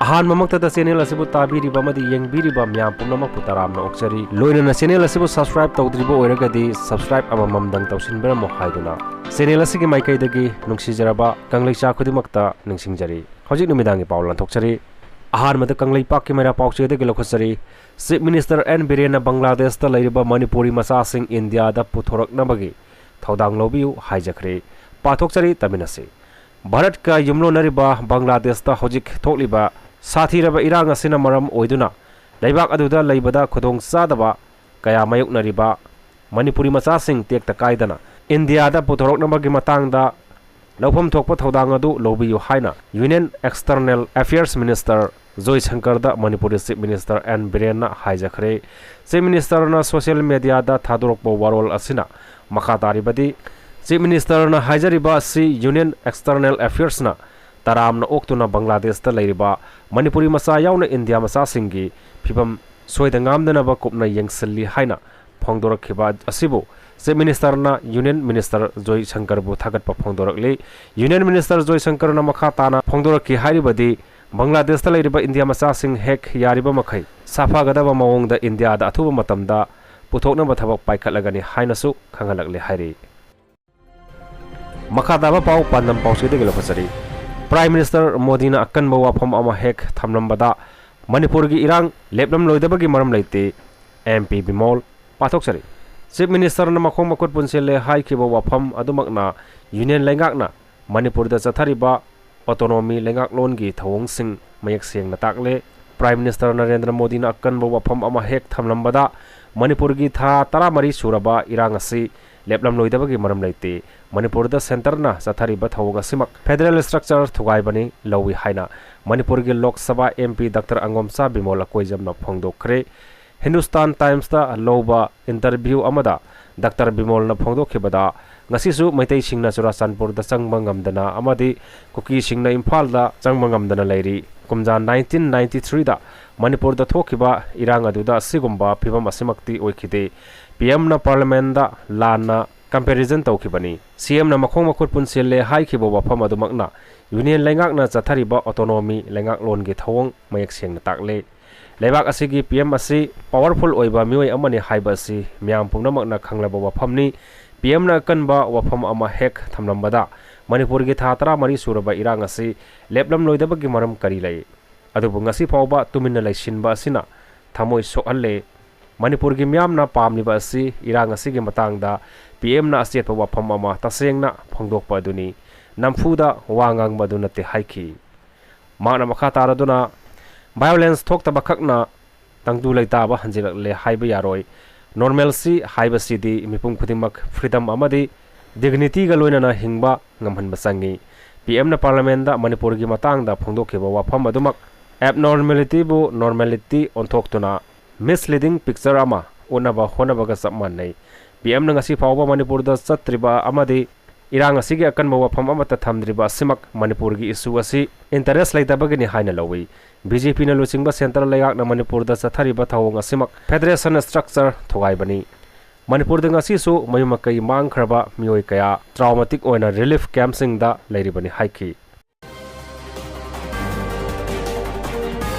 Ahaan ममक्तदा channel असिबु ताबिरिबा मदि येंगबिरिबा ma'am पुनमक पुतारामना ओक्चरी लोइनना channel असिबु subscribe तौद्रिबो ओइरगदि subscribe अममम दंग तौसिनबरा मो हाइदुना चैनल असिगे माइकैदगी नुंगसिजरबा कंगलैचा खुदिमक्ता निंगसिंगजरी हौजिक नुमिदांगी पाउल लंथोक्चरी अहान मद कंगलै पाकि मेरा पाउचेदगी लखुचरी chief minister N Biren Bangladesh ता लैरिबा मणिपुरी मसासिंग इंडिया दा पुथोरकनबगी थौदांग लौबियु हाइजखरे पाथोक्चरी तमिनसे भारत का युमलोनरिबा बांग्लादेश ता हौजिक थोकलिबा साथीरबा इरांग असिना मरम ओइदुना लैबाक अदुदा लैबदा खुदोंग चादबा कया मायुकनरिबा मणिपुरी मचासिंग टेक्ता कायदना इंडिया दा पुथोरकनबगी मतंगदा लौफम थोकपा थौदांग अदु लौबियु हाइना union external affairs minister Jai Shankar दा Manipuri chief minister N Biren हाइजखरे चीफ मिनिस्टर ना सोशल मीडिया दा थादोरकपा वारोल असिना मखा तारिबदी चीफ मिनिस्टर ना हाइजरिबा असि यूनियन एक्सटर्नल अफेयर्स ना तरामना ओक्तुना बांग्लादेश ता लैरिबा मणिपुरी मसा याउना इंडिया मसा सिंगी फिबम सोयदंगामदनबा कुपना यंगसल्ली हाइना फोंदोरखिबा असिबो चीफ मिनिस्टर ना यूनियन मिनिस्टर जोय शंकर बु थागतपा फोंदोरकले यूनियन मिनिस्टर जोय शंकर ना मखा ताना फोंदोरखि हारिबदी बांग्लादेश ता लैरिबा इंडिया मसा सिंग हेक यारिबा मखै साफागदबा मवोंगदा इंडिया दा अथुबा मतमदा पुथोकनबा थबक पाइखतलगनी हाइनासु खंगलकले हाइरि मखादाबा पाउ पांदम पाउसेदगी लखसरी प्राइम मिनिस्टर मोदी ना अकन वाफम अमा हेक थमलंबदा मणिपुर की इरांग लेपलम लोइदबगी मरम लेते एमपी बिमोल पाथोक्सरी चीफ मिनिस्टर ना मखों मकुट पुनसेले हाइखिबा वाफम अदुमकना यूनियन लेंगाकना मणिपुर दा चथारिबा ऑटोनोमी लेंगाक लोन की थवोंगसिंग मयक सेंगना ताकले प्राइम मिनिस्टर नरेंद्र मोदी ना अकन वाफम अमा हेक थमलंबदा मणिपुर की था 13 सुरबा इरांग असि लेपलम लोइदबगी मरम लेते मणिपुर दा सेंटर ना चथारिबा थवोगा सिमक फेडरल स्ट्रक्चर थुगाइबनी लौवी हाइना मणिपुर की लोकसभा एमपी डॉक्टर अंगोमसा बिमोल कोइजमना फोंदोखरे हिंदुस्तान टाइम्स दा लौबा इंटरव्यू अमदा डॉक्टर बिमोल ना फोंदोखिबदा ngasisu maitai singna churachandpur da changba ngamdana amadi kuki singna imphal da changba ngamdana lairi kumja 1993 da manipur da thokiba irang aduda sigumba phibam asimakti oikhide pm na parliament da lana comparison tawkhibani cm na makhong makhut punselle haikhibo wafam adumakna union lengak na chathariba autonomy lengak lon gi thawong mayak sengna takle लेबाक असिगी PM असि powerful ओइबा मियोय अमनि हाइबा असि ma'am पुंगनमकना खंगलाबा वफमनि PM ना कनबा वफम अमा हेक थमलंबदा मणिपुर की था 13 सुरबा इरांग असि लेपलम लोइदबगी मरम करी लै अदुबु ngasi फावबा तुमिन लैसिनबा असिना थमोय सोहल्ले मणिपुर की म्याम ना पामनिबा असि इरांग असिगी मतंगदा पीएम ना असेटपा वफम अमा तसेंगना फोंदोकपा दुनी नमफुदा वांगांगबा दुनते हाइखि माना मखा तारदुना वायलेंस थोक्तबा खकना तंगदु लैताबा हंजिरकले हाइबा यारोय नॉर्मलसी हाइबसिदी मिपुम खुदिमक फ्रीडम अमदी डिग्निटी गा लोइनना हिंगबा ngамहनबा संगी पीएम ना पार्लियामेंट दा मणिपुर की मतंगदा फोंदोखेबा वाफम अदुमक एबनॉर्मलिटी बु नॉर्मलिटी ओंथोक्तुना मिसलीडिंग पिक्चर अमा उनबा होनबगा सबमानै पीएम ना ngasi फावबा मणिपुर दा चत्रिबा अमदी इरांग असिगे अकनबा वाफम अमता थमद्रिबा सिमक मणिपुर की इशू असि इंटरेस्ट लैतबगनि हाइना लौवी बीजेपी ना लुचिंगबा सेंट्रल लेगाक ना मणिपुर दा चथारिबा थवोंग असिमक फेडरेशन स्ट्रक्चर थुगाइबनी मणिपुर दा ngasisu mayumakai mangkhraba mioi kaya traumatic oina relief camp sing da leiribani haiki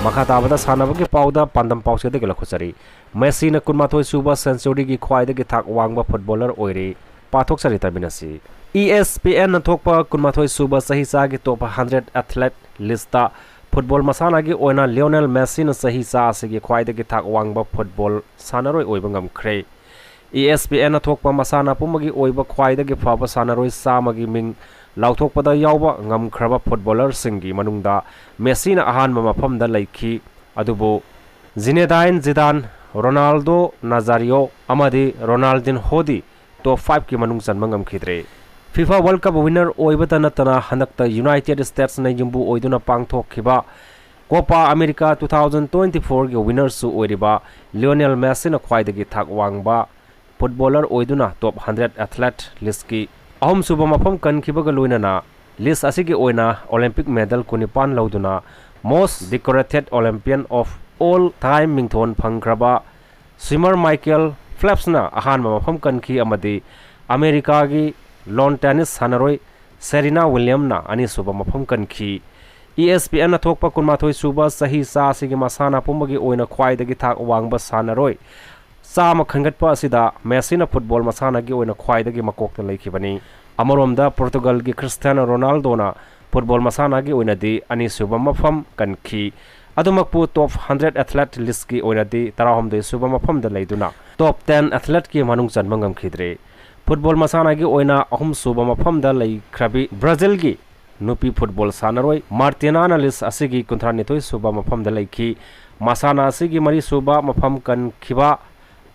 makhatabada sanabagi pauda pandam pause de gelakhuchari MESSI na kunmathoi suba century gi khwaidagi thak wangba footballer oire pathokchari tabinasi ESPN na thokpa kunmathoi suba sahi sa gi top 100 athlete lista football मसाना की ओना Lionel Messi न सही सा से ख्वाइदगी थाक वांगबा football सानरोय ओइबा ngamkhre ESPN न थोकपा मसाना पुमगी ओइबा ख्वाइदगी फाबा सानरोय सामगी Ming लाउथोकपदा यावबा ngamखरबा footballer सिंगी मनुंगदा Messi न अहानबा मफमदा लैखी अदुबो जिनेदाइन जिदान Ronaldo नाजारियो अमदी रोनाल्डिनहो दी top 5 की मनुंग चनबा ngamkhidre FIFA World Cup winner ओइबता नतना हनकता यूनाइटेड स्टेट्स ने युम्बु ओइदुना पांगथोखिबा कोपा अमेरिका 2024 के विनर सु ओइरिबा लियोनेल मेसी न ख्वाइदगी थाक वांगबा फुटबॉलर ओइदुना टॉप 100 एथलीट लिस्ट की अहम सुबा मफम कनखिबगा लोइनना लिस्ट असिगी ओइना ओलंपिक मेडल कुनिपान लौदुना most decorated Olympian of all time मिंगथोन फंगख्रबा स्विमर माइकल फ्लेप्सना अहान मफम कनखी अमदी अमेरिका की लॉन टेनिस सानरोय सेरिना विलियम ना अनिसुबा मफम कनखी ESPN na thokpa kunmathoi suba sahi sa asigi masana pumbagi oina khwaidagi thak wangba sanaroi sama khangatpa asida Messi na football masana gi oina khwaidagi makokta lekhibani amaromda Portugal gi Cristiano Ronaldo na football masana gi oina di ani suba mafam kanki adumakpu top 100 athlete list ki oina di tarahomdoi suba mafam da leiduna top 10 athlete ki manung chanmangam khidre football masana gi oina ahum suba mafam da lei khrabi Brazil gi nupi football sanaroi Martina analis asigi kunthranithoi suba mafam da leiki masana asigi mari suba mafam kan khiba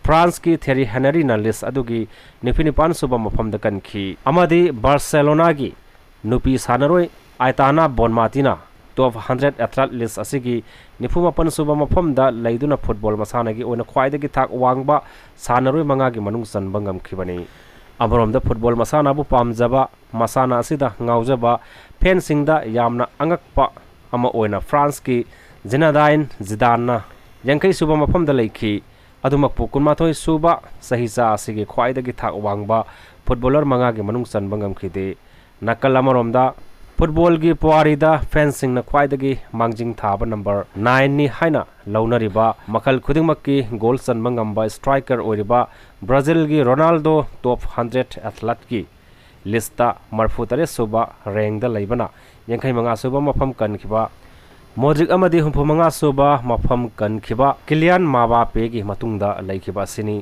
France ki Thierry Henry na list adugi nifinipan suba mafam da kan khi amadi Barcelona gi nupi sanaroi Aitana Bonmatina top 100 athlete list asigi nifumapan suba mafam da leiduna football masana gi oina khwaidagi thak wangba sanaroi manga gi manung sanbangam khibani amaromda football masana bu pamjaba masana asida ngaujaba fencing da yamna angakpa ama oina France ki Zinedine Zidane yankai suba mafam da leiki adumakpu kunmathoi suba sahisa asigi khwaidagi thak wangba footballer manga gi manung sanbangam khide nakal amaromda football gi puarida fencing na khwaidagi mangjing thaba number 9 ni haina launariba makal khudingmakki goal sanbangamba striker oiriba Brazil gi Ronaldo top 100 athlete gi lista marfutare suba rank da leibana yankai manga suba mafam kan khiba Modric amadi humpu manga suba mafam kan khiba Kylian Mbappe gi matungda leikhiba sini